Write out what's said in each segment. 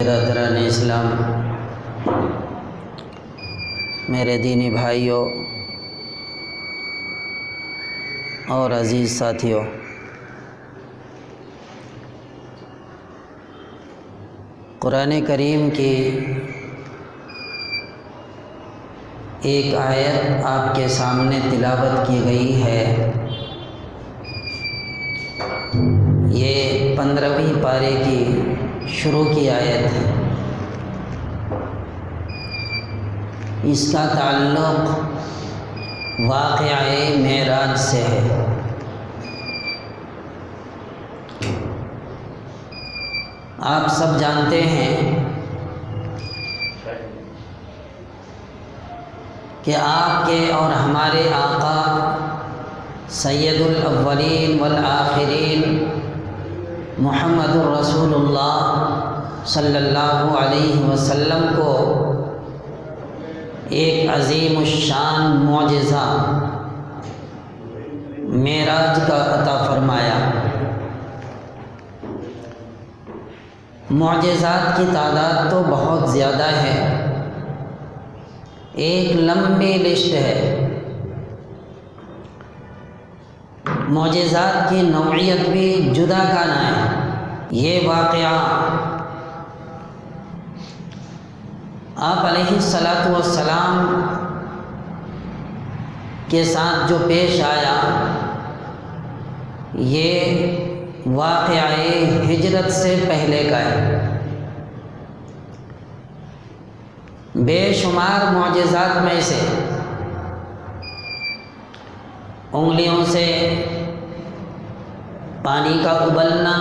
برادران اسلام، میرے دینی بھائیوں اور عزیز ساتھیوں، قرآن کریم کی ایک آیت آپ کے سامنے تلاوت کی گئی ہے۔ یہ 15ویں پارے کی شروع کی آیت ہے۔ اس کا تعلق واقعہ معراج سے ہے۔ آپ سب جانتے ہیں کہ آپ کے اور ہمارے آقا سید الاولین والآخرین محمد الرسول اللہ صلی اللہ علیہ وسلم کو ایک عظیم الشان معجزہ معراج کا عطا فرمایا۔ معجزات کی تعداد تو بہت زیادہ ہے، ایک لمبی لسٹ ہے۔ معجزات کی نوعیت بھی جدا گانا ہے۔ یہ واقعہ آپ علیہ السلام کے ساتھ جو پیش آیا، یہ واقعہ ہجرت سے پہلے کا ہے۔ بے شمار معجزات میں سے انگلیوں سے پانی کا ابلنا،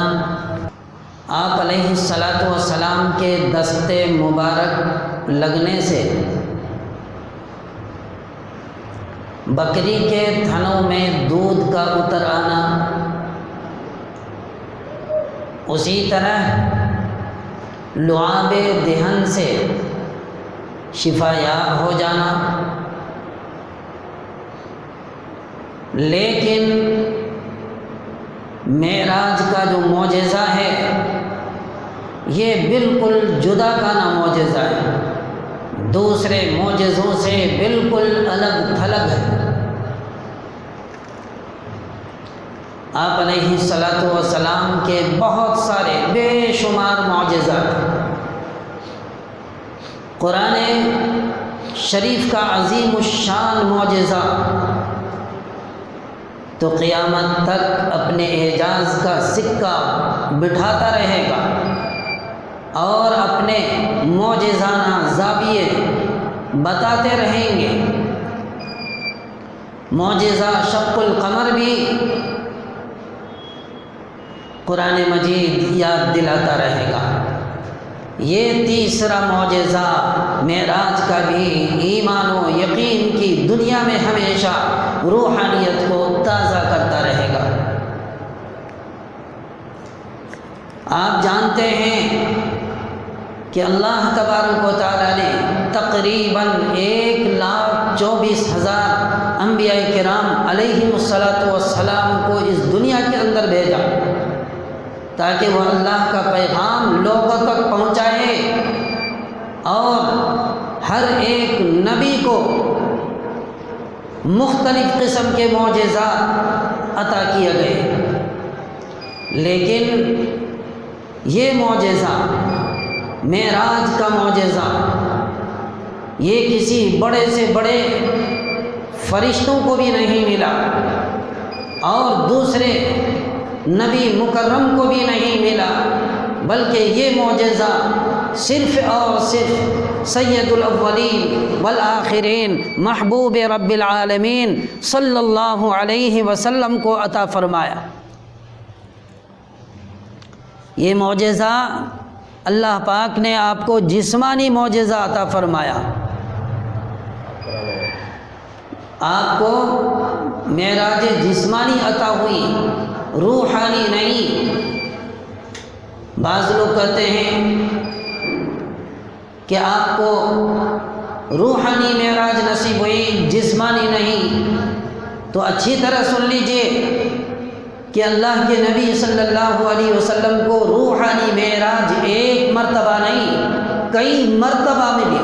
آپ علیہ السلام کے دستے مبارک لگنے سے بکری کے تھنوں میں دودھ کا اتر آنا، اسی طرح لعاب دہن سے شفا یاب ہو جانا۔ لیکن معراج کا جو معجزہ ہے یہ بالکل جدا گانا معجزہ ہے، دوسرے معجزوں سے بالکل الگ تھلگ ہے۔ آپ علیہ السلام کے بہت سارے بے شمار معجزات، قرآن شریف کا عظیم الشان معجزہ تو قیامت تک اپنے اعجاز کا سکہ بٹھاتا رہے گا اور اپنے معجزانہ زاویے بتاتے رہیں گے۔ معجزہ شق القمر بھی قرآن مجید یاد دلاتا رہے گا۔ یہ تیسرا معجزہ معراج کا بھی ایمان و یقین کی دنیا میں ہمیشہ روحانیت کو تازہ کرتا رہے گا۔ آپ جانتے ہیں کہ اللہ تبارک و تعالیٰ نے تقریباً 1,24,000 انبیاء کرام علیہم السلام کو اس دنیا کے اندر بھیجا تاکہ وہ اللہ کا پیغام لوگوں تک پہنچائے، اور ہر ایک نبی کو مختلف قسم کے معجزات عطا کیے گئے۔ لیکن یہ معجزہ معراج کا معجزہ یہ کسی بڑے سے بڑے فرشتوں کو بھی نہیں ملا اور دوسرے نبی مکرم کو بھی نہیں ملا، بلکہ یہ معجزہ صرف اور صرف سید الاولین والآخرین محبوب رب العالمین صلی اللہ علیہ وسلم کو عطا فرمایا۔ یہ معجزہ اللہ پاک نے آپ کو جسمانی معجزہ عطا فرمایا۔ آپ کو معراج جسمانی عطا ہوئی، روحانی نہیں۔ بعض لوگ کہتے ہیں کہ آپ کو روحانی معراج نصیب ہوئی، جسمانی نہیں، تو اچھی طرح سن لیجئے کہ اللہ کے نبی صلی اللہ علیہ وسلم کو روحانی معراج ایک مرتبہ نہیں کئی مرتبہ ملی۔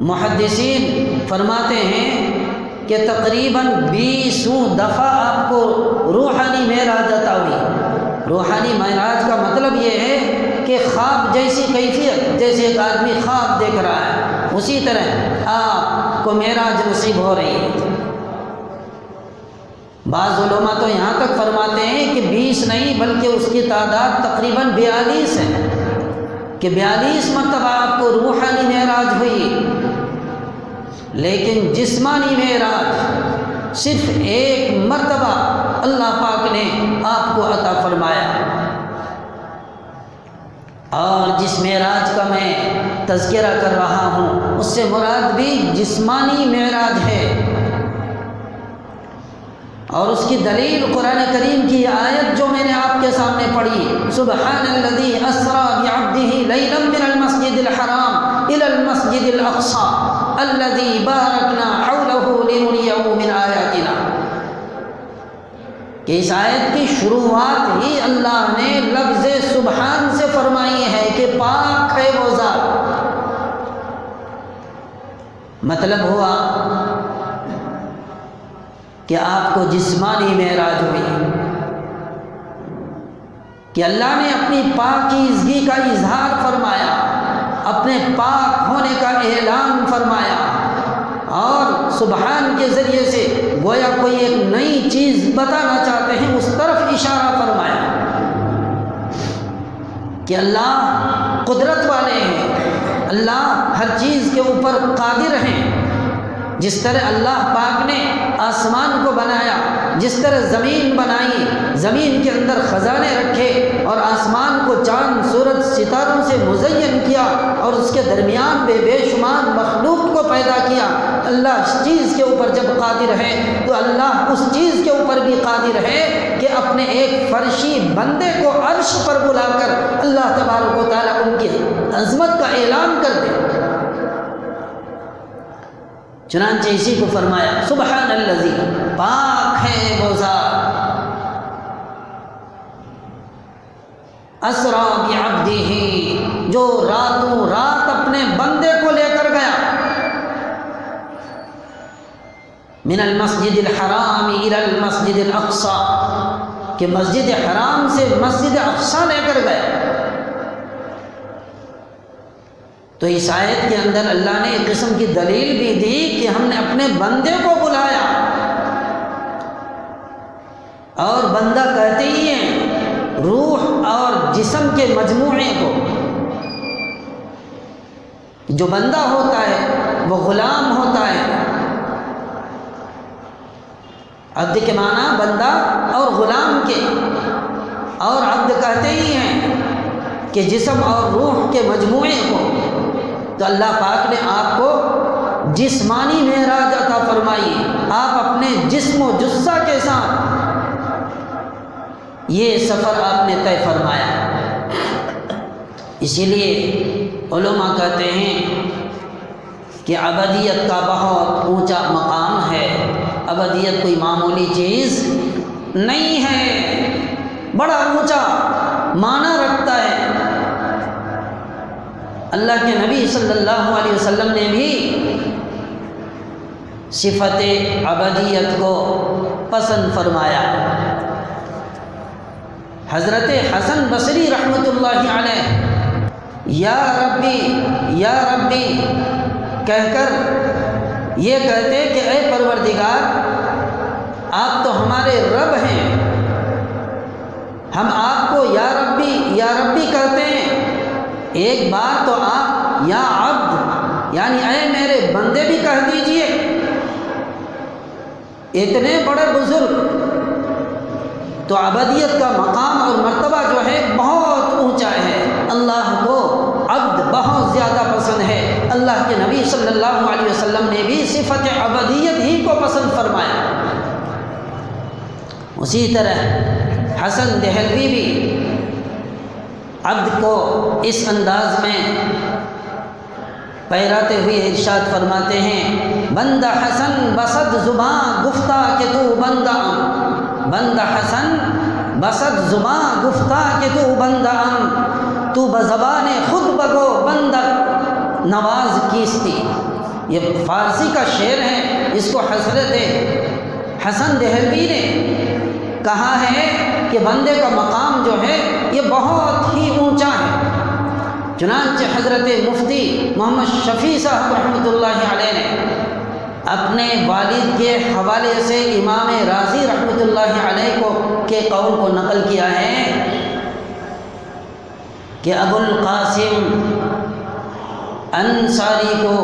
محدثین فرماتے ہیں کہ تقریباً 20 دفعہ آپ کو روحانی معراج عطا ہوئی۔ روحانی معراج کا مطلب یہ ہے کہ خواب جیسی کیفیت، جیسے ایک آدمی خواب دیکھ رہا ہے اسی طرح آپ کو معراج نصیب ہو رہی ہے۔ بعض علماء تو یہاں تک فرماتے ہیں کہ 20 نہیں بلکہ اس کی تعداد تقریباً 42 ہے کہ 42 مرتبہ آپ کو روحانی معراج ہوئی، لیکن جسمانی معراج صرف ایک مرتبہ اللہ پاک نے آپ کو عطا فرمایا۔ اور جس معراج کا میں تذکرہ کر رہا ہوں اس سے مراد بھی جسمانی معراج ہے، اور اس کی دلیل قرآن کریم کی آیت جو میں نے آپ کے سامنے پڑھی، سبحان الذی اسریٰ بعبدہ لیلا من المسجد الحرام الی المسجد الاقصی الذی بارکنا حولہ لنریہ من آیاتنا، کہ اس آیت کی شروعات ہی اللہ نے لفظ سبحان سے فرمائی ہے کہ پاک ہے وہ ذات۔ مطلب ہوا کہ آپ کو جسمانی معراج ہوئی کہ اللہ نے اپنی پاکیزگی کا اظہار فرمایا، اپنے پاک ہونے کا اعلان فرمایا، اور سبحان کے ذریعے سے گویا کوئی ایک نئی چیز بتانا چاہتے ہیں اس طرف اشارہ فرمایا کہ اللہ قدرت والے ہیں، اللہ ہر چیز کے اوپر قادر ہیں۔ جس طرح اللہ پاک نے آسمان کو بنایا، جس طرح زمین بنائی، زمین کے اندر خزانے رکھے اور آسمان کو چاند سورج ستاروں سے مزین کیا اور اس کے درمیان بے شمار مخلوق کو پیدا کیا، اللہ اس چیز کے اوپر جب قادر ہے تو اللہ اس چیز کے اوپر بھی قادر ہے کہ اپنے ایک فرشی بندے کو عرش پر بلا کر اللہ تبارک و تعالیٰ ان کی عظمت کا اعلان کر دے۔ چنانچہ اسی کو فرمایا سبحان الذی، پاک ہے وہ ذات، اسریٰ بعبدہ، جو راتوں رات اپنے بندے کو لے کر گیا، من المسجد الحرام الی المسجد الاقصی، کہ مسجد حرام سے مسجد اقصی لے کر گیا۔ تو اس آیت کے اندر اللہ نے ایک قسم کی دلیل بھی دی کہ ہم نے اپنے بندے کو بلایا، اور بندہ کہتے ہی ہیں روح اور جسم کے مجموعے کو۔ جو بندہ ہوتا ہے وہ غلام ہوتا ہے، عبد کے معنی بندہ اور غلام کے، اور عبد کہتے ہی ہیں کہ جسم اور روح کے مجموعے کو۔ تو اللہ پاک نے آپ کو جسمانی معراج عطا فرمائی، آپ اپنے جسم و جثہ کے ساتھ یہ سفر آپ نے طے فرمایا۔ اسی لیے علماء کہتے ہیں کہ ابدیت کا بہت اونچا مقام ہے، ابدیت کوئی معمولی چیز نہیں ہے، بڑا اونچا معنی رکھتا ہے۔ اللہ کے نبی صلی اللہ علیہ وسلم نے بھی صفت ابدیت کو پسند فرمایا۔ حضرت حسن بصری رحمۃ اللہ علیہ یا ربی کہہ کر یہ کہتے کہ اے پروردگار، آپ تو ہمارے رب ہیں، ہم آپ کو یا ربی کہتے ہیں، ایک بار تو آپ یا عبد یعنی اے میرے بندے بھی کہہ دیجئے۔ اتنے بڑے بزرگ، تو ابدیت کا مقام اور مرتبہ جو ہے بہت اونچا ہے، اللہ کو عبد بہت زیادہ پسند ہے۔ اللہ کے نبی صلی اللہ علیہ وسلم نے بھی صفت ابدیت ہی کو پسند فرمایا۔ اسی طرح حسن دہلوی بھی عبد کو اس انداز میں پیراتے ہوئے ارشاد فرماتے ہیں، بندہ حسن بسد زباں گفتہ کہ تو بندہ بندہ حسن بسد زباں گفتہ کہ تو بندہ تو بزبان خود بگو بندہ نواز کیستی. یہ فارسی کا شعر ہے، اس کو حضرت حسن دہلوی نے کہا ہے کہ بندے کا مقام جو ہے یہ بہت ہی اونچا ہے. چنانچہ حضرت مفتی محمد شفیع صاحب رحمۃ اللہ علیہ نے اپنے والد کے حوالے سے امام رازی رحمۃ اللہ علیہ کے قول کو نقل کیا ہے کہ ابو القاسم انصاری کو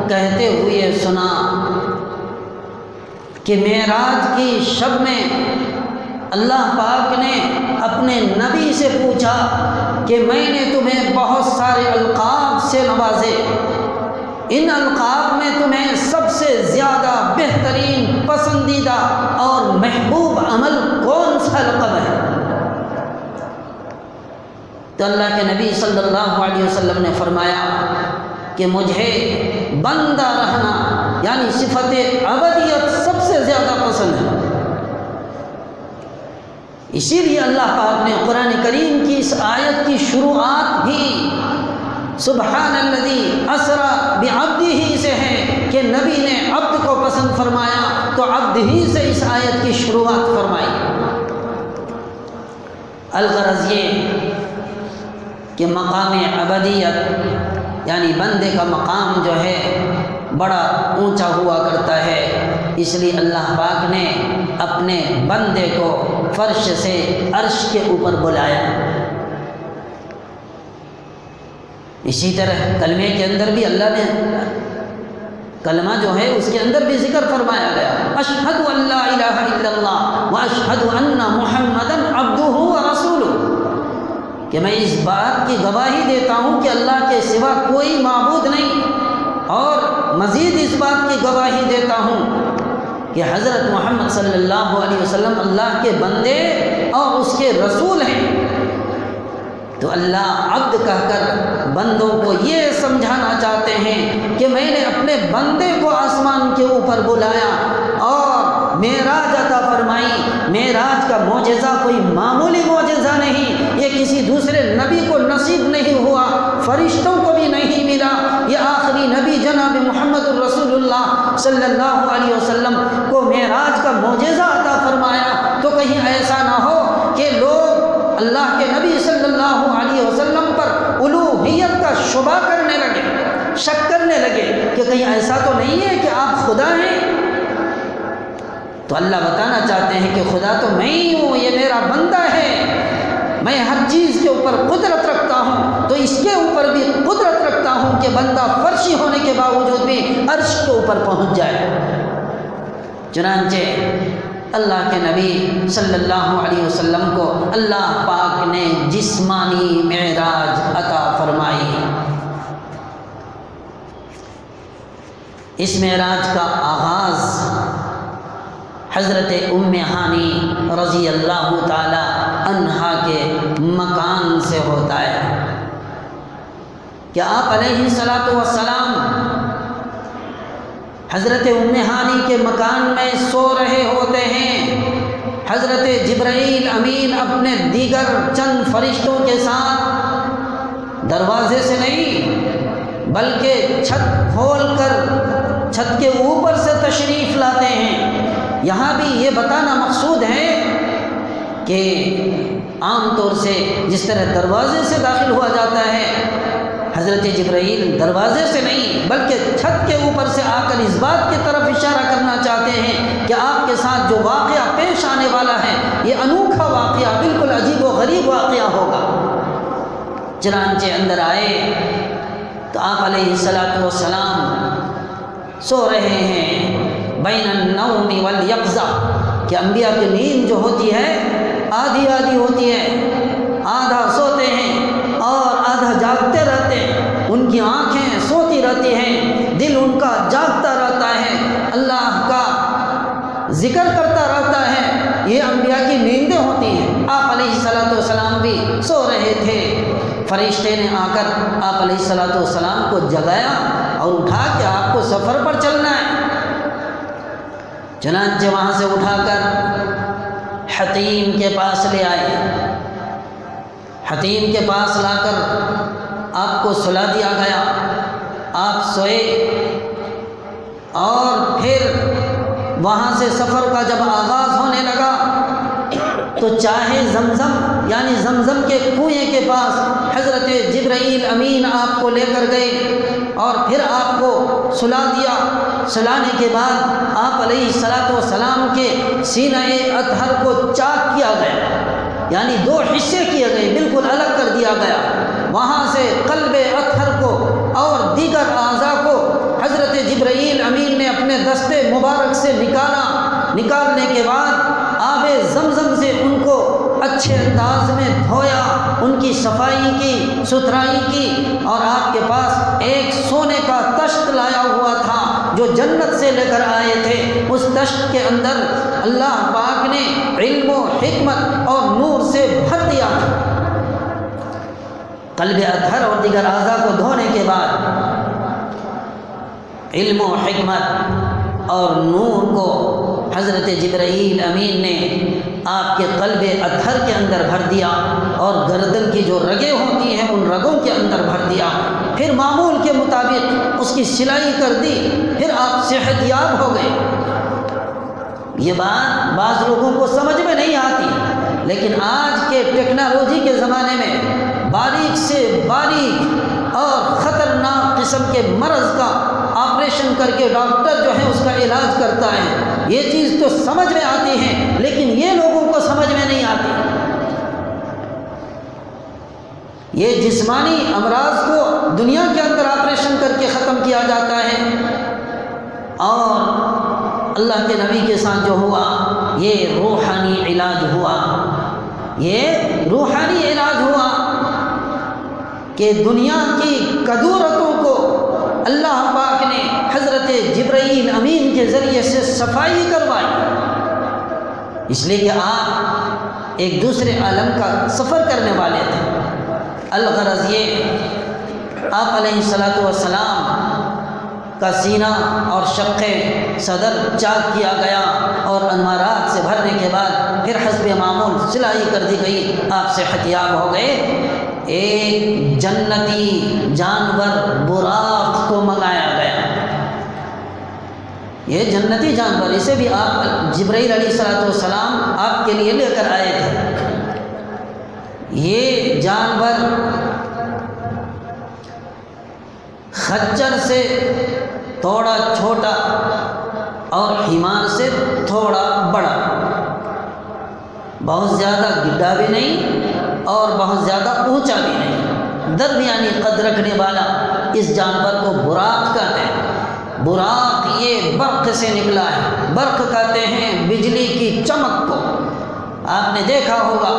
کہتے ہوئے سنا کہ معراج کی شب میں اللہ پاک نے اپنے نبی سے پوچھا کہ میں نے تمہیں بہت سارے القاب سے نوازے، ان القاب میں تمہیں سب سے زیادہ بہترین پسندیدہ اور محبوب عمل کون سا لقب ہے؟ تو اللہ کے نبی صلی اللہ علیہ وسلم نے فرمایا کہ مجھے بندہ رہنا یعنی صفت عبدیت سب سے زیادہ پسند ہے. اسی لیے اللہ پاک نے قرآن کریم کی اس آیت کی شروعات ہی سبحان الذی اسری بعبدہ سے ہے کہ نبی نے عبد کو پسند فرمایا تو عبد ہی سے اس آیت کی شروعات فرمائی. الغرض یہ کہ مقام عبدیت یعنی بندے کا مقام جو ہے بڑا اونچا ہوا کرتا ہے، اس لیے اللہ پاک نے اپنے بندے کو فرش سے عرش کے اوپر بلایا. اسی طرح کلمے کے اندر بھی اللہ نے کلمہ جو ہے اس کے اندر بھی ذکر فرمایا گیا، اشہد ان لا الہ الا اللہ واشہد ان محمدا عبدہ ورسولہ، کہ میں اس بات کی گواہی دیتا ہوں کہ اللہ کے سوا کوئی معبود نہیں، اور مزید اس بات کی گواہی دیتا ہوں کہ حضرت محمد صلی اللہ علیہ وسلم اللہ کے بندے اور اس کے رسول ہیں. تو اللہ عبد کہہ کر بندوں کو یہ سمجھانا چاہتے ہیں کہ میں نے اپنے بندے کو آسمان کے اوپر بلایا اور معراج عطا فرمائی. معراج کا معجزہ کوئی معمولی معجزہ نہیں، یہ کسی دوسرے نبی کو نصیب نہیں ہوا، فرشتوں کو بھی نہیں ملا، یہ آخری نبی جناب محمد الرسول اللہ صلی اللہ علیہ وسلم کو معراج کا معجزہ عطا فرمایا. تو کہیں ایسا نہ ہو کہ لوگ اللہ کے نبی صلی اللہ علیہ وسلم پر الوہیت کا شبہ کرنے لگے، شک کرنے لگے کہ کہیں ایسا تو نہیں ہے کہ آپ خدا ہیں. تو اللہ بتانا چاہتے ہیں کہ خدا تو میں ہی ہوں، یہ میرا بندہ ہے، میں ہر چیز کے اوپر قدرت رکھتا ہوں، تو اس کے اوپر بھی قدرت رکھتا ہوں کہ بندہ فرشی ہونے کے باوجود بھی عرش کے اوپر پہنچ جائے. چنانچہ اللہ کے نبی صلی اللہ علیہ وسلم کو اللہ پاک نے جسمانی معراج عطا فرمائی. اس معراج کا آغاز حضرت ام ہانی رضی اللہ تعالی عنہا کے مکان سے ہوتا ہے کہ آپ علیہ الصلاۃ والسلام حضرت ام ہانی کے مکان میں سو رہے ہوتے ہیں. حضرت جبرائیل امین اپنے دیگر چند فرشتوں کے ساتھ دروازے سے نہیں بلکہ چھت کھول کر چھت کے اوپر سے تشریف لاتے ہیں. یہاں بھی یہ بتانا مقصود ہے کہ عام طور سے جس طرح دروازے سے داخل ہوا جاتا ہے، حضرت جبرائیل دروازے سے نہیں بلکہ چھت کے اوپر سے آ کر اس بات کی طرف اشارہ کرنا چاہتے ہیں کہ آپ کے ساتھ جو واقعہ پیش آنے والا ہے یہ انوکھا واقعہ، بالکل عجیب و غریب واقعہ ہوگا. چنانچہ اندر آئے تو آپ علیہ الصلاۃ والسلام سو رہے ہیں بین النوم والیقظہ، کہ انبیاء کی نیند جو ہوتی ہے آدھی آدھی ہوتی ہے، آدھا سوتے ہیں اور آدھا جاگتے رہتے ہیں. ان کی آنکھیں سوتی رہتی ہیں، دل ان کا جاگتا رہتا ہے، اللہ کا ذکر کرتا رہتا ہے. یہ انبیاء کی نیندیں ہوتی ہیں. آپ علیہ الصلاۃ والسلام بھی سو رہے تھے. فرشتے نے آ کر آپ علیہ الصلاۃ والسلام کو جگایا اور اٹھا کہ آپ کو سفر پر چلنا ہے. چنانچہ وہاں سے اٹھا کر حتیم کے پاس لے آئے۔ حتیم کے پاس لا کر آپ کو سلا دیا گیا، آپ سوئے، اور پھر وہاں سے سفر کا جب آغاز ہونے لگا تو چاہے زمزم یعنی زمزم کے کنویں کے پاس حضرت جبرائیل امین آپ کو لے کر گئے اور پھر آپ کو سلا دیا۔ سلانے کے بعد آپ علیہ الصلوۃ والسلام کے سینہ اطہر کو چاک کیا گیا، یعنی دو حصے کیے گئے، بالکل الگ کر دیا گیا۔ وہاں سے قلب اطہر کو اور دیگر اعضاء کو حضرت جبرائیل امین نے اپنے دستے مبارک سے نکالنے کے بعد آب زمزم سے ان کو اچھے انداز میں دھویا، ان کی صفائی کی، ستھرائی کی، اور آپ کے پاس ایک سونے کا تشت لایا ہوا تھا جو جنت سے لے کر آئے تھے۔ اس تشت کے اندر اللہ پاک نے علم و حکمت اور نور سے بھر دیا تھا۔ قلب اطہر اور دیگر اعضاء کو دھونے کے بعد علم و حکمت اور نور کو حضرت جبرائیل امین نے آپ کے قلب اطہر کے اندر بھر دیا اور گردن کی جو رگیں ہوتی ہیں ان رگوں کے اندر بھر دیا۔ پھر معمول کے مطابق اس کی سلائی کر دی، پھر آپ صحت یاب ہو گئے۔ یہ بات بعض لوگوں کو سمجھ میں نہیں آتی، لیکن آج کے ٹیکنالوجی کے زمانے میں باریک سے باریک اور خطرناک قسم کے مرض کا آپریشن کر کے ڈاکٹر جو ہے اس کا علاج کرتا ہے۔ یہ چیز تو سمجھ میں آتی ہے، لیکن یہ لوگوں کو سمجھ میں نہیں آتی۔ یہ جسمانی امراض کو دنیا کے اندر آپریشن کر کے ختم کیا جاتا ہے، اور اللہ کے نبی کے ساتھ جو ہوا یہ روحانی علاج ہوا، یہ روحانی علاج ہوا کہ دنیا کی کدورتوں کو اللہ پاک نے حضرت جبرائیل امین کے ذریعے سے صفائی کروائی، اس لیے کہ آپ ایک دوسرے عالم کا سفر کرنے والے تھے۔ الغرض یہ آپ علیہ الصلوۃ والسلام کا سینہ اور شق صدر چاک کیا گیا اور انوارات سے بھرنے کے بعد پھر حسب معمول سلائی کر دی گئی، آپ صحت یاب ہو گئے۔ ایک جنتی جانور براق کو منگایا گیا، یہ جنتی جانور، اسے بھی آپ جبرائیل علیہ الصلوۃ والسلام آپ کے لیے لے کر آئے تھے۔ یہ جانور خچر سے تھوڑا چھوٹا اور حمار سے تھوڑا بڑا، بہت زیادہ گڈھا بھی نہیں اور بہت زیادہ اونچا بھی نہیں، درمیانی قد رکھنے والا اس جانور کو براق کہتے ہیں۔ براق یہ برق سے نکلا ہے، برق کہتے ہیں بجلی کی چمک کو۔ آپ نے دیکھا ہوگا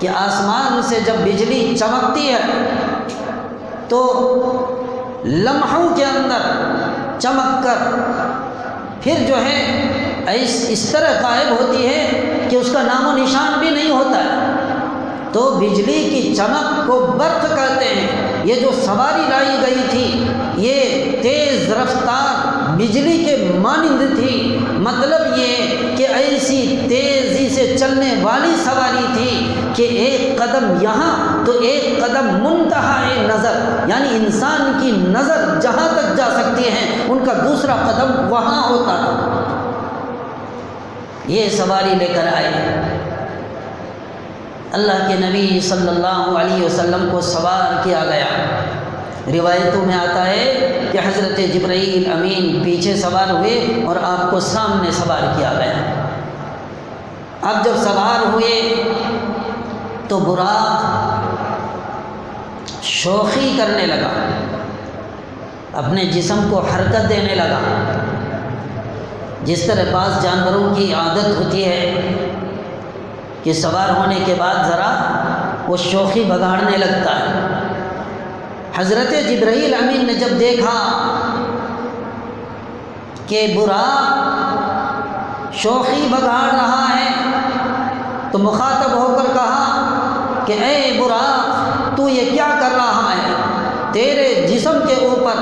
کہ آسمان سے جب بجلی چمکتی ہے تو لمحوں کے اندر چمک کر پھر جو ہے اس طرح غائب ہوتی ہے کہ اس کا نام و نشان بھی نہیں ہوتا ہے، تو بجلی کی چمک کو برق کہتے ہیں۔ یہ جو سواری لائی گئی تھی یہ تیز رفتار بجلی کے مانند تھی، مطلب یہ کہ ایسی تیزی سے چلنے والی سواری تھی کہ ایک قدم یہاں تو ایک قدم منتہائے نظر، یعنی انسان کی نظر جہاں تک جا سکتی ہے ان کا دوسرا قدم وہاں ہوتا تھا۔ یہ سواری لے کر آئے، اللہ کے نبی صلی اللہ علیہ وسلم کو سوار کیا گیا۔ روایتوں میں آتا ہے کہ حضرت جبرائیل امین پیچھے سوار ہوئے اور آپ کو سامنے سوار کیا گیا۔ اب جب سوار ہوئے تو براق شوخی کرنے لگا، اپنے جسم کو حرکت دینے لگا، جس طرح بعض جانوروں کی عادت ہوتی ہے کہ سوار ہونے کے بعد ذرا وہ شوخی بگاڑنے لگتا ہے۔ حضرت جبرائیل امین نے جب دیکھا کہ براق شوخی بگاڑ رہا ہے تو مخاطب ہو کر کہا کہ اے براق تو یہ کیا کر رہا ہے؟ تیرے جسم کے اوپر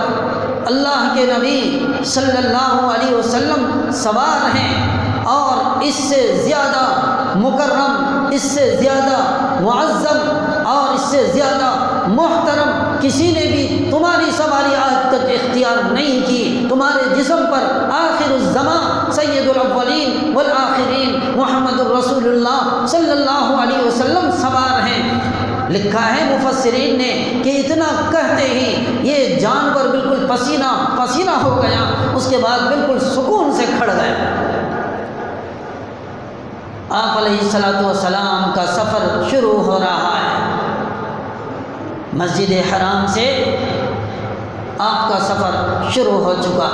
اللہ کے نبی صلی اللہ علیہ وسلم سوار ہیں، اور اس سے زیادہ مکرم، اس سے زیادہ معظم اور اس سے زیادہ محترم کسی نے بھی تمہاری سواری آج تک اختیار نہیں کی۔ تمہارے جسم پر آخر الزمان سید الاولین والآخرین محمد الرسول اللہ صلی اللہ علیہ وسلم سوار ہیں۔ لکھا ہے مفسرین نے کہ اتنا کہتے ہی یہ جانور بالکل پسینہ پسینہ ہو گیا، اس کے بعد بالکل سکون سے کھڑ گیا۔ آپ علیہ السلام کا سفر شروع ہو رہا ہے، مسجد حرام سے آپ کا سفر شروع ہو چکا،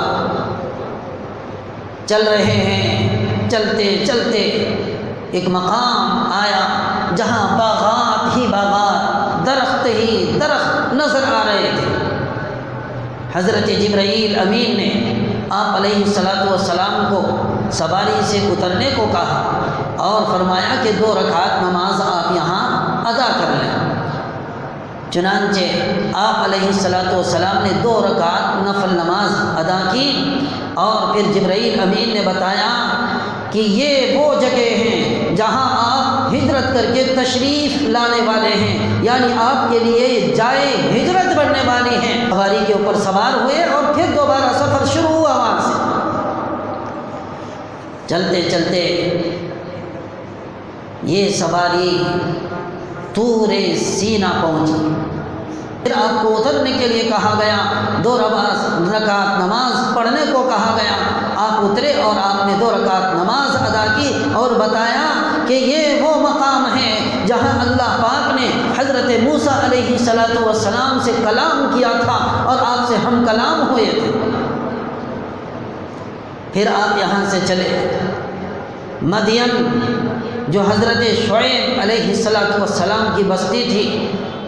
چل رہے ہیں، چلتے چلتے ایک مقام آیا جہاں باغات ہی باغات، درخت ہی درخت نظر آ رہے تھے۔ حضرت جبرائیل امین نے آپ علیہ السلام کو سواری سے اترنے کو کہا اور فرمایا کہ 2 رکعت نماز آپ یہاں ادا کر لیں۔ چنانچہ آپ علیہ السلام نے 2 رکعت نفل نماز ادا کی، اور پھر جبرائیل امین نے بتایا کہ یہ وہ جگہ ہیں جہاں آپ ہجرت کر کے تشریف لانے والے ہیں، یعنی آپ کے لیے جائے ہجرت بننے والی ہیں۔ سواری کے اوپر سوار ہوئے اور پھر دوبارہ سفر شروع ہوا وہاں سے۔ چلتے چلتے یہ سواری طور سینا پہنچی، پھر آپ کو اترنے کے لیے کہا گیا، 2 رکعت نماز پڑھنے کو کہا گیا۔ آپ اترے اور آپ نے 2 رکعت نماز ادا کی اور بتایا کہ یہ وہ مقام ہے جہاں اللہ پاک نے حضرت موسیٰ علیہ السلام سے کلام کیا تھا اور آپ سے ہم کلام ہوئے تھے۔ پھر آپ یہاں سے چلے مدین، جو حضرت شعیب علیہ السلام کی بستی تھی،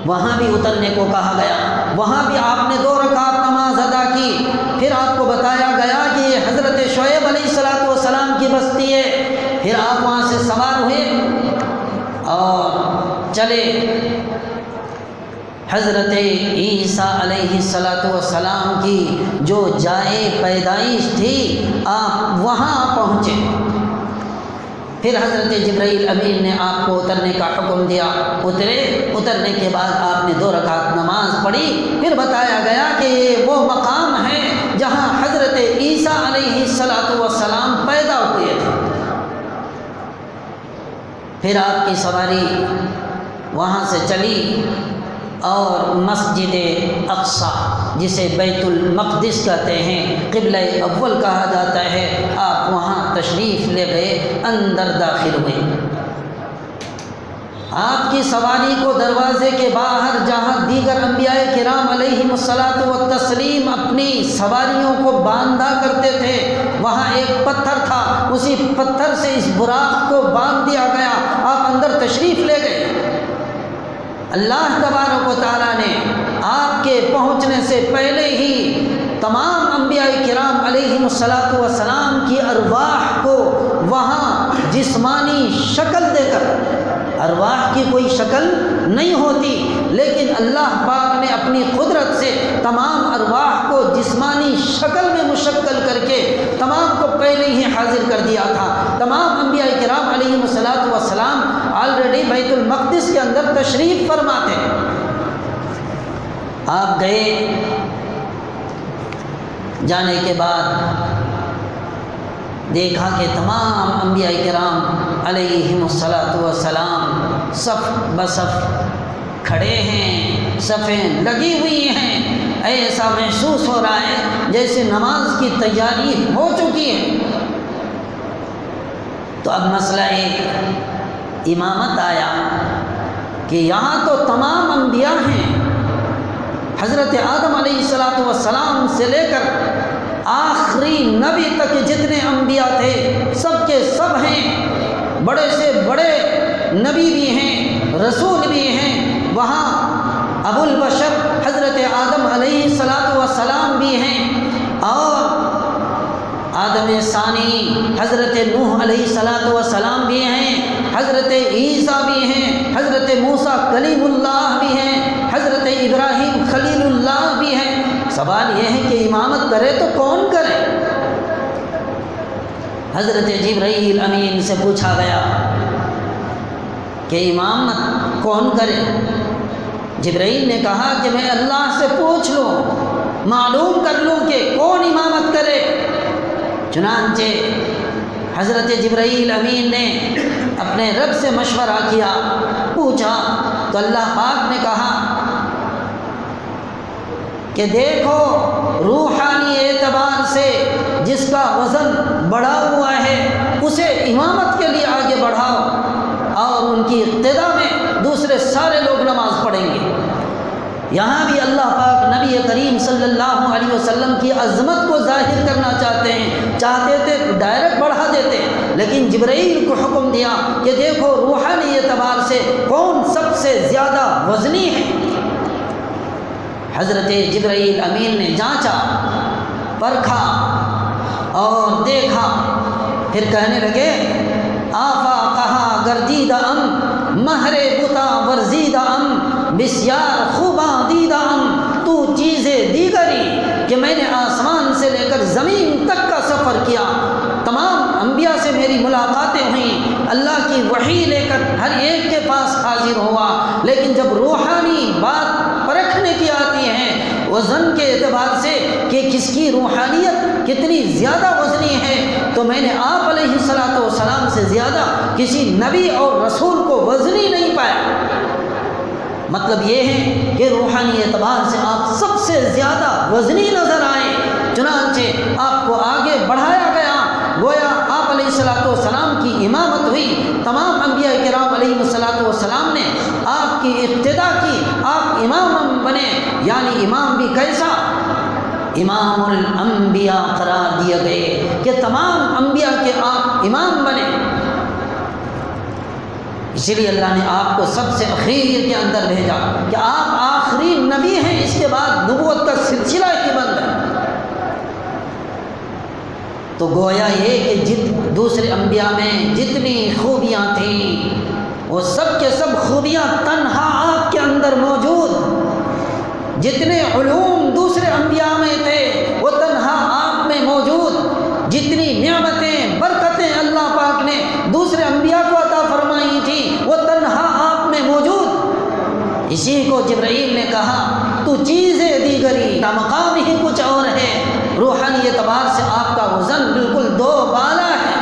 وہاں بھی اترنے کو کہا گیا، وہاں بھی آپ نے 2 رکعت نماز ادا کی۔ پھر آپ کو بتایا گیا کہ یہ حضرت شعیب علیہ السلام کی بستی ہے۔ پھر آپ وہاں سے سوار ہوئے اور چلے حضرت عیسیٰ علیہ السلام کی جو جائے پیدائش تھی، آپ وہاں پہنچے۔ پھر حضرت جبرائیل امین نے آپ کو اترنے کا حکم دیا، اترنے کے بعد آپ نے 2 رکعت نماز پڑھی۔ پھر بتایا گیا کہ یہ وہ مقام ہے جہاں حضرت عیسیٰ علیہ السلام پیدا ہوئے تھے۔ پھر آپ کی سواری وہاں سے چلی اور مسجد اقصیٰ، جسے بیت المقدس کہتے ہیں، قبلہ اول کہا جاتا ہے، آپ وہاں تشریف لے گئے، اندر داخل ہوئے۔ آپ کی سواری کو دروازے کے باہر جہاں دیگر انبیاء کرام علیہم الصلاۃ والتسلیم اپنی سواریوں کو باندھا کرتے تھے، وہاں ایک پتھر تھا، اسی پتھر سے اس براق کو باندھ دیا گیا۔ آپ اندر تشریف لے گئے۔ اللہ تبارک و تعالیٰ نے آپ کے پہنچنے سے پہلے ہی تمام انبیاء کرام علیہم السلام کی ارواح کو وہاں جسمانی شکل دے کر، ارواح کی کوئی شکل نہیں ہوتی، لیکن اللہ پاک نے اپنی قدرت سے تمام ارواح کو جسمانی شکل میں مشکل کر کے تمام کو پہلے ہی حاضر کر دیا تھا۔ تمام انبیاء کرام علیہم السلام آلریڈی بیت المقدس کے اندر تشریف فرما تھے۔ آپ گئے، جانے کے بعد دیکھا کہ تمام انبیاء کرام علیہم السلام صف بصف کھڑے ہیں، صفیں لگی ہوئی ہیں۔ ایسا محسوس ہو رہا ہے جیسے نماز کی تیاری ہو چکی ہے۔ تو اب مسئلہ امامت آیا کہ یہاں تو تمام انبیاء ہیں، حضرت آدم علیہ السلام سے لے کر آخری نبی تک جتنے انبیاء تھے سب کے سب ہیں، بڑے سے بڑے نبی بھی ہیں، رسول بھی ہیں، وہاں ابو البشر حضرت آدم علیہ السلام بھی ہیں، اور آدم ثانی حضرت نوح علیہ السلام بھی ہیں، حضرت عیسیٰ بھی ہیں، حضرت موسیٰ کلیم اللہ بھی ہیں، حضرت ابراہیم خلیل اللہ بھی ہیں۔ سوال یہ ہے کہ امامت کرے تو کون کرے؟ حضرت جبرائیل امین سے پوچھا گیا کہ امامت کون کرے؟ جبرائیل نے کہا کہ میں اللہ سے پوچھ لوں، معلوم کر لوں کہ کون امامت کرے۔ چنانچہ حضرت جبرائیل امین نے اپنے رب سے مشورہ کیا، پوچھا تو اللہ پاک نے کہا کہ دیکھو روحانی اعتبار سے جس کا وزن بڑھا ہوا ہے اسے امامت کے لیے آگے بڑھاؤ اور ان کی اقتداء میں دوسرے سارے لوگ نماز پڑھیں گے۔ یہاں بھی اللہ پاک نبی کریم صلی اللہ علیہ وسلم کی عظمت کو ظاہر کرنا چاہتے تھے ڈائریکٹ بڑھا دیتے، لیکن جبرائیل کو حکم دیا کہ دیکھو روحانی اعتبار سے کون سب سے زیادہ وزنی ہے۔ حضرت جبرائیل امین نے جانچا، پرکھا اور دیکھا، پھر کہنے لگے آفا کہا گردیدہ ام مہر بتا ورزیدہ ام بسیار خوباں دیدہ ام، تو چیزیں دیگری کہ میں نے آسمان سے لے کر زمین تک کا سفر کیا، تمام انبیاء سے میری ملاقاتیں ہوئیں، اللہ کی وحی لے کر ہر ایک کے پاس حاضر ہوا، لیکن جب روحانی بات پرکھنے کی آتی ہے وزن کے اعتبار سے کہ کس کی روحانیت کتنی زیادہ وزنی ہے، تو میں نے آپ علیہ الصلوۃ والسلام سے زیادہ کسی نبی اور رسول کو وزنی نہیں پایا۔ مطلب یہ ہے کہ روحانی اعتبار سے آپ سب سے زیادہ وزنی نظر آئے، چنانچہ آپ کو آگے بڑھایا گیا، گویا آپ علیہ الصلوۃ والسلام کی امامت ہوئی، تمام انبیاء کرام علیہ الصلوۃ والسلام نے آپ کی اقتداء کی، آپ امام بنے، یعنی امام بھی کیسا؟ امام الانبیاء قرار دیے گئے کہ تمام انبیاء کے آپ امام بنے۔ اسی لیے اللہ نے آپ کو سب سے اخیر کے اندر بھیجا کہ آپ آخری نبی ہیں، اس کے بعد نبوت کا سلسلہ ہی بند ہے۔ تو گویا یہ کہ دوسرے انبیاء میں جتنی خوبیاں تھیں وہ سب کے سب خوبیاں تنہا آپ کے اندر موجود، جتنے علوم دوسرے انبیاء میں تھے وہ تنہا آپ میں موجود، جتنی نعمتیں برکتیں اللہ پاک نے دوسرے انبیاء کو عطا فرمائی تھی وہ تنہا آپ میں موجود۔ اسی کو جبرائیل نے کہا تو چیزیں دیگری، کا مقام ہی کچھ اور ہے، روحانی اعتبار سے آپ کا وزن بالکل دو بالا ہے۔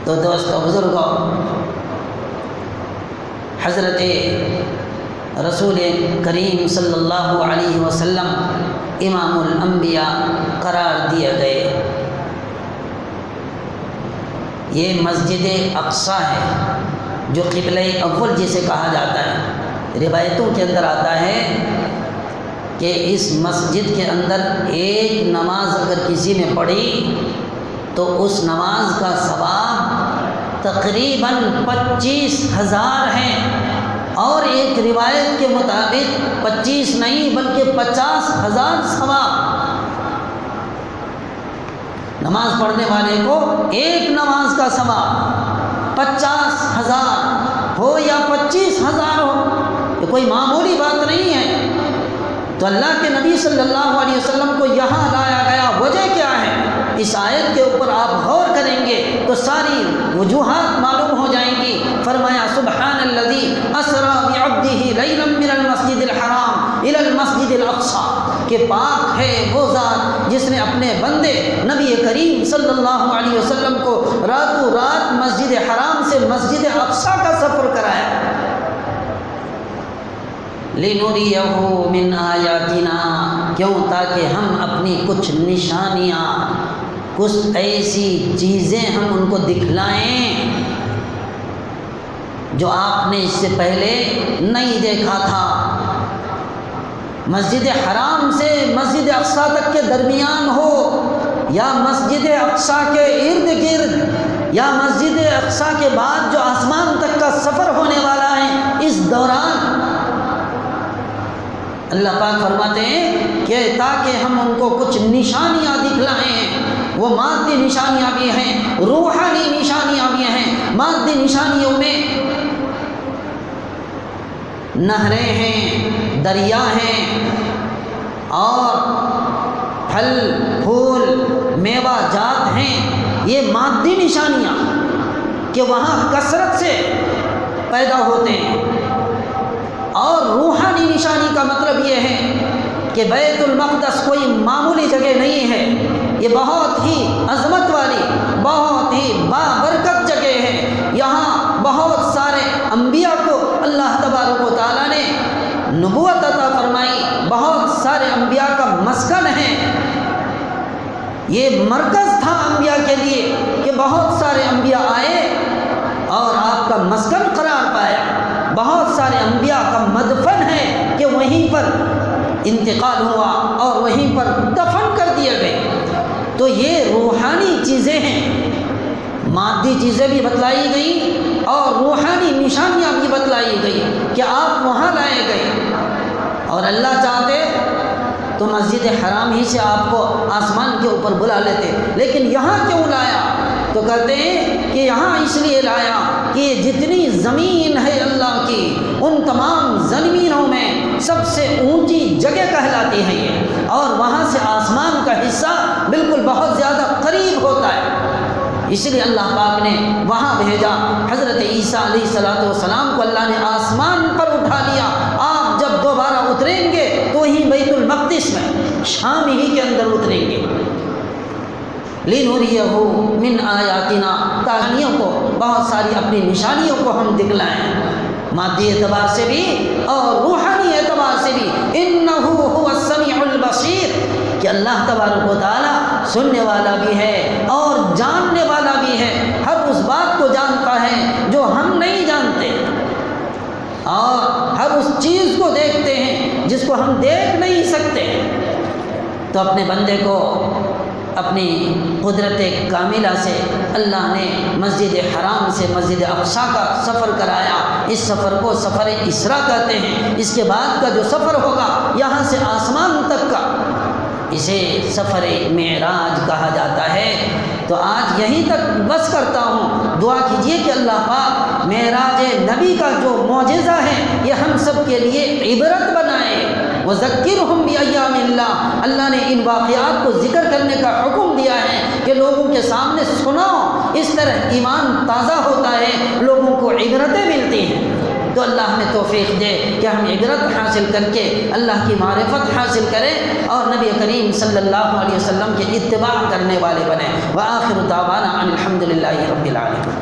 تو دوستو بزرگوں، حضرت رسول کریم صلی اللہ علیہ وسلم امام الانبیاء قرار دیے گئے۔ یہ مسجد اقصی ہے جو قبلہ اول جسے کہا جاتا ہے۔ روایتوں کے اندر آتا ہے کہ اس مسجد کے اندر ایک نماز اگر کسی نے پڑھی تو اس نماز کا ثواب تقریباً 25,000 ہے، اور ایک روایت کے مطابق 25 نہیں بلکہ 50,000 ثواب۔ نماز پڑھنے والے کو ایک نماز کا ثواب 50,000 ہو یا 25,000 ہو، یہ کوئی معمولی بات نہیں ہے۔ تو اللہ کے نبی صلی اللہ علیہ وسلم کو یہاں لایا گیا، وجہ کیا ہے؟ اس آیت کے اوپر آپ غور کریں گے تو ساری وجوہات معلوم ہو جائیں گی۔ فرمایا سبحان الذی اسری بعبدہ لیلا من المسجد الحرام الی المسجد الاقصی، کہ پاک ہے وہ ذات جس نے اپنے بندے نبی کریم صلی اللہ علیہ وسلم کو راتوں رات مسجد حرام سے مسجد اقصی کا سفر کرایا۔ لِنُرِيَهُ مِنْ آیَاتِنَا، کیوں؟ تاکہ ہم اپنی کچھ نشانیاں، کچھ ایسی چیزیں ہم ان کو دکھلائیں جو آپ نے اس سے پہلے نہیں دیکھا تھا۔ مسجد حرام سے مسجد اقصی تک کے درمیان ہو، یا مسجد اقصی کے ارد گرد، یا مسجد اقصی کے بعد جو آسمان تک کا سفر ہونے والا ہے، اس دوران اللہ پاک فرماتے ہیں کہ تاکہ ہم ان کو کچھ نشانیاں دکھلائیں۔ وہ مادی نشانیاں بھی ہیں، روحانی نشانیاں بھی ہیں۔ مادی نشانیوں میں نہریں ہیں، دریا ہیں، اور پھل پھول میوہ جات ہیں، یہ مادی نشانیاں کہ وہاں کثرت سے پیدا ہوتے ہیں، اور روحانی نشانی کا مطلب یہ ہے کہ بیت المقدس کوئی معمولی جگہ نہیں ہے، یہ بہت ہی عظمت والی، بہت ہی بابرکت جگہ ہے۔ یہاں بہت سارے انبیاء کو اللہ تبارک و تعالیٰ نے نبوت عطا فرمائی، بہت سارے انبیاء کا مسکن ہے، یہ مرکز تھا انبیاء کے لیے کہ بہت سارے انبیاء آئے اور آپ کا مسکن قرار پایا، بہت سارے انبیاء کا مدفن ہے کہ وہیں پر انتقال ہوا اور وہیں پر دفن کر دیے گئے۔ تو یہ روحانی چیزیں ہیں، مادی چیزیں بھی بتلائی گئیں اور روحانی نشانیاں بھی بتلائی گئی کہ آپ وہاں لائے گئے، اور اللہ چاہتے تو مسجد حرام ہی سے آپ کو آسمان کے اوپر بلا لیتے، لیکن یہاں کیوں لایا؟ تو کہتے ہیں کہ یہاں اس لیے لایا کہ جتنی زمین ہے اللہ کی، ان تمام زمینوں میں سب سے اونچی جگہ کہلاتی ہے یہ، اور وہاں سے آسمان کا حصہ بالکل بہت زیادہ قریب ہوتا ہے، اس لیے اللہ پاک نے وہاں بھیجا۔ حضرت عیسیٰ علیہ السلام کو اللہ نے آسمان پر اٹھا لیا، آپ جب دوبارہ اتریں گے تو وہیں بیت المقدس میں شام ہی کے اندر اتریں گے۔ لِنُرِيَهُ مِنْ آیَاتِنَا، تاکہ کو بہت ساری اپنی نشانیوں کو ہم دکھلائیں، مادی اعتبار سے بھی اور روحانی اعتبار سے بھی۔ إِنَّهُ هُوَ السَّمِيعُ الْبَصِيرُ، کہ اللہ تبارک و تعالیٰ سننے والا بھی ہے اور جاننے والا بھی ہے، ہر اس بات کو جانتا ہے جو ہم نہیں جانتے، اور ہر اس چیز کو دیکھتے ہیں جس کو ہم دیکھ نہیں سکتے۔ تو اپنے بندے کو اپنی قدرت کاملہ سے اللہ نے مسجد حرام سے مسجد اقصیٰ کا سفر کرایا، اس سفر کو سفر اسراء کہتے ہیں۔ اس کے بعد کا جو سفر ہوگا یہاں سے آسمان تک کا، اسے سفر معراج کہا جاتا ہے۔ تو آج یہیں تک بس کرتا ہوں، دعا کیجئے کہ اللہ پاک معراج نبی کا جو معجزہ ہے یہ ہم سب کے لیے عبرت بنائے۔ وَذَكِّرْهُمْ بِأَيَّامِ اللَّهِ، اللہ نے ان واقعات کو ذکر کرنے کا حکم دیا ہے کہ لوگوں کے سامنے سناؤ، اس طرح ایمان تازہ ہوتا ہے، لوگوں کو عبرتیں ملتی ہیں۔ تو اللہ ہمیں توفیق دے کہ ہم عبرت حاصل کر کے اللہ کی معرفت حاصل کریں اور نبی کریم صلی اللہ علیہ وسلم کے اتباع کرنے والے بنیں۔ وآخر دعوانا ان الحمد للہ رب العالمین۔